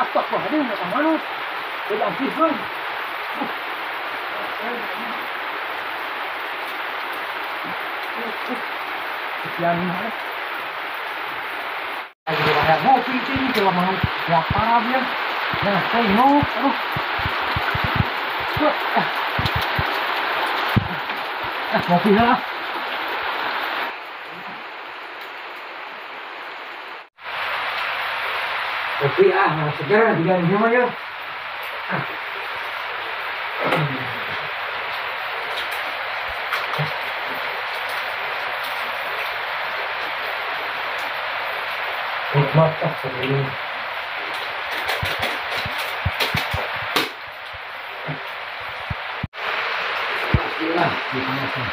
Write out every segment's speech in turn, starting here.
Astagfirullahaladzim, nggak kemana? Udah habis, bang. Sekian mana? Lagi banyak ngopi sini, coba mau lihat parah dia. Nah, tengok, aduh. Ngopi lah. Kopi segar juga di rumah ya. Nikmat ini. Bismillah, dipanaskan.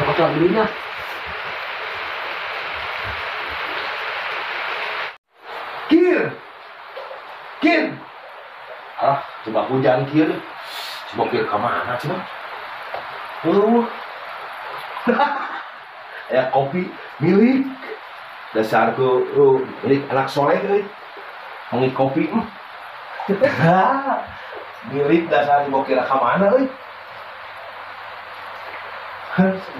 Apa belinya? Kir. Coba hujan kir. Coba kir kemana coba? Ya kopi milik dasar ku milik anak soleh euy. Mengi kopi milik dasar coba kira kemana euy.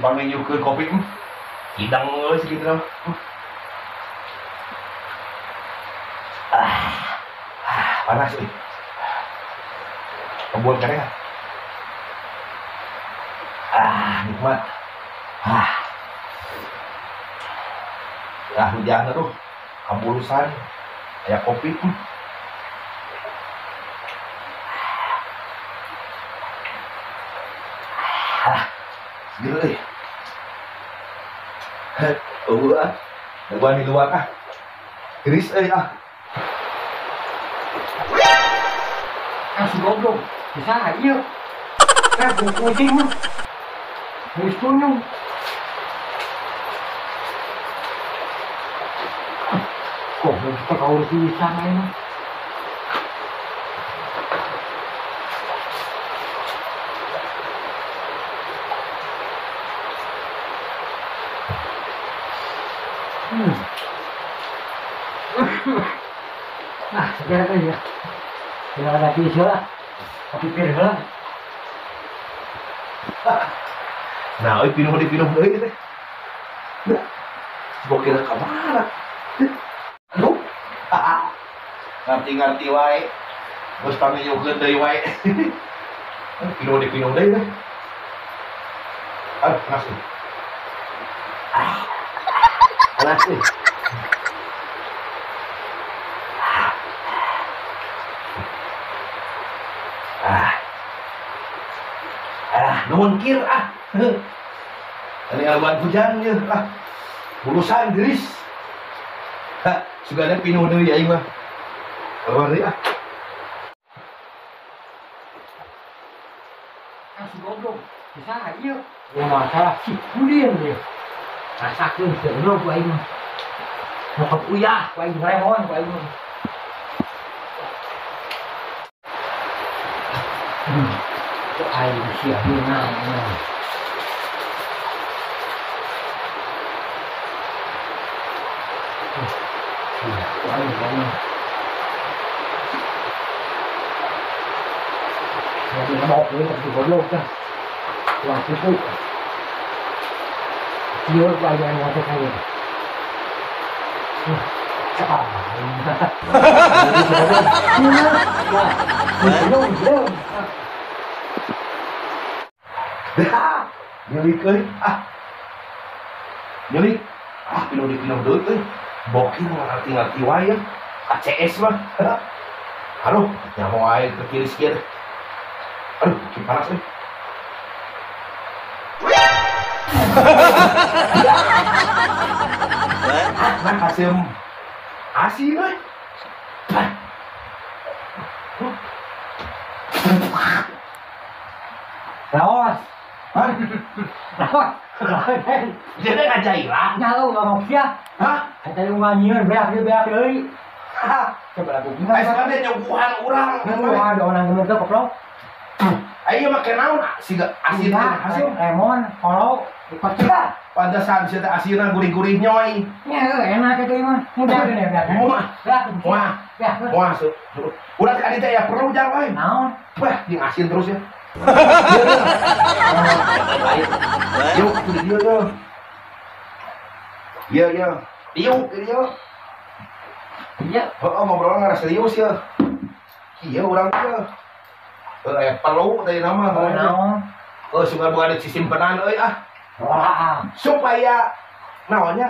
Bang nyukeun kopi hidang euy segitu mah. Panas euy. Kebun kan ya? Nikmat. Hujan tuh, kabulusan, kayak kopi. Segitu deh. Lebaran di luar Iris si goblok, bisa aja. Kucing mah. Habis kunyung. Kok kita kau bisa main mah. Sekarang aja. Tidak ada tisu lah. Tapi pilih lah. Nah, pinum deui teh. Coba kira ka mana? Aduh. Ngarti wae. Geus pamiyeukeun deui wae. Pinum deui teh. Panas. Panas. Nuhun kir Ini alban hujannya bulusan geris. Sugana pinuh deui aing mah. Keluar deui si goblok, bisa aja. Ya masalah si kulin dia. Rasakeun seuneu ku aing mah. Mokot uyah ku aing rehon ku aing mah. Air siap menang. Jadi bọc với một cái lô cơ và cái phụ nhớ vài ngày nó sẽ thay đổi. Nyeri keuy nyeri pindah deui bokin ngarti wae ACS mah aduh nyaho wae ke kiri sikit aduh panas euy nah kasem asin euy Lawas. Hah? Lawas. Jadi ngajailah. Nyalo ngomong sia. Hah? Ada yang nganyian beak deui. Coba lagu gimana? Sekarang nyuguhan orang. Ada orang ngomong ke koplok. Ayo make naon siga asin hasil. Lemon, kolok, ikut kita. Pantesan sia teh asinna gurih-gurih nyoy. Ya enak itu mah. Mudah gini ya. Wah, udah tadi teh ya perlu jang euy. Naon? Wah, yang asin terus ya. Yuk, yuk. Iya. Yuk. Iya. Oh, ngobrol nggak serius ya. Iya, orang tuh. Perlu dari nama. Naon? Oh, suka bukan di simpenan, Wah. Supaya namanya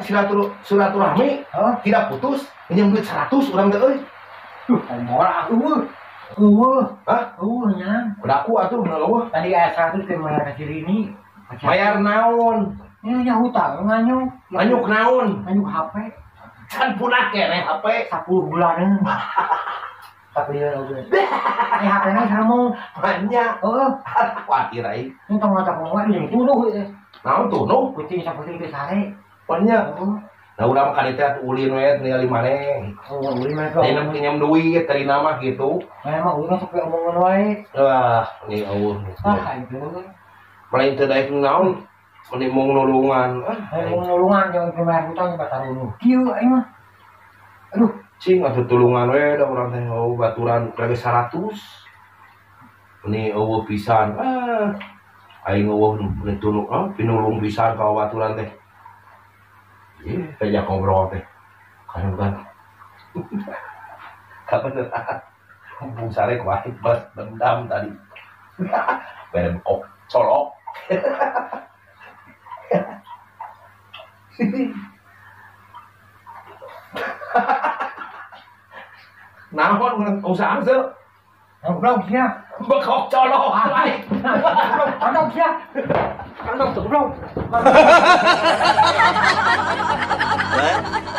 silaturahmi tidak putus, pinjam duit 100 orang teh, Moral Hah? Nya. Udah aku atuh ngeluh. Tadi ayat 100 ke bayar ke ini. Bayar naon? Ini nya hutang nganyuk. Nganyuk naon? Nganyuk HP. Kan punah keneh HP 10 bulan. Tapi dia udah. HP na kamu. Banyak. Heeh. Khawatir ai. Ini tong ngajak ngomong ini tunuh. Naon tunuh? Putih saputing ke sare. Banyak. Nah urang ka dieu teh ulin we ningali maneh. Oh, ulin mah Ayeuna pinjam duit dari nama gitu. Emang ulin sampai omongan wae. Wah, ini eueuh. Itu. Lain teu daek naon? Meni mung nulungan. Mung nulungan jangan kemayar hutang batar dulu. Kieu aing mah. Aduh, cing atuh tulungan we da urang teh baturan lagi 100. Meni eueuh pisan. Aing eueuh ditulung, pinulung pisan ka baturan teh. Iya, kayak ngobrol teh. Kan. Kapan kumpul sare kuat bas dendam tadi. Bareng kok colok. Naon usaha sih? ngobrol sia. Bekok colok lain. Ngobrol sia. Ngobrol. What?